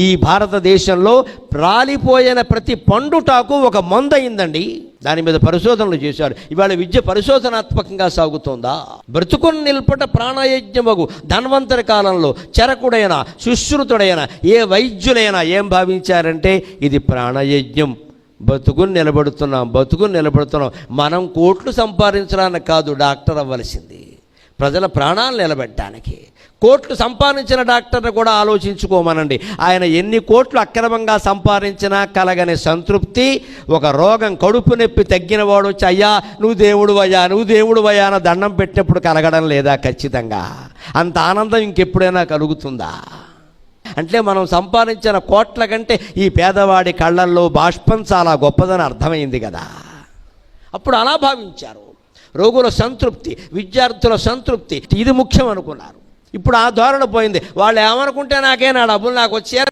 ఈ భారతదేశంలో రాలిపోయిన ప్రతి పండుటాకు ఒక మందు అయిందండి. దాని మీద పరిశోధనలు చేశారు. ఇవాళ విద్య పరిశోధనాత్మకంగా సాగుతోందా? బ్రతుకుని నిల్పట ప్రాణయజ్ఞమగు ధన్వంతరి కాలంలో చరకుడైన సుశ్రుతుడైన ఏ వైద్యులైనా ఏం భావించారంటే ఇది ప్రాణయజ్ఞం. బతుకుని నిలబడుతున్నాం. మనం కోట్లు సంపాదించడానికి కాదు డాక్టర్ అవ్వలసింది, ప్రజల ప్రాణాలు నిలబెట్టడానికి. కోట్లు సంపాదించిన డాక్టర్ని కూడా ఆలోచించుకోమనండి. ఆయన ఎన్ని కోట్లు అక్రమంగా సంపాదించినా కలగని సంతృప్తి, ఒక రోగం కడుపు నొప్పి తగ్గిన వాడు వచ్చి అయ్యా నువ్వు దేవుడు అయ్యా అని దండం పెట్టినప్పుడు కలగడం లేదా? ఖచ్చితంగా. అంత ఆనందం ఇంకెప్పుడైనా కలుగుతుందా? అంటే మనం సంపాదించిన కోట్ల కంటే ఈ పేదవాడి కళ్ళల్లో బాష్పం చాలా గొప్పదని అర్థమైంది కదా. అప్పుడు అలా భావించారు. రోగుల సంతృప్తి, విద్యార్థుల సంతృప్తి ఇది ముఖ్యం అనుకున్నారు. ఇప్పుడు ఆ ధోరణి పోయింది. వాళ్ళు ఏమనుకుంటే నాకే నా డబ్బులు నాకు వచ్చే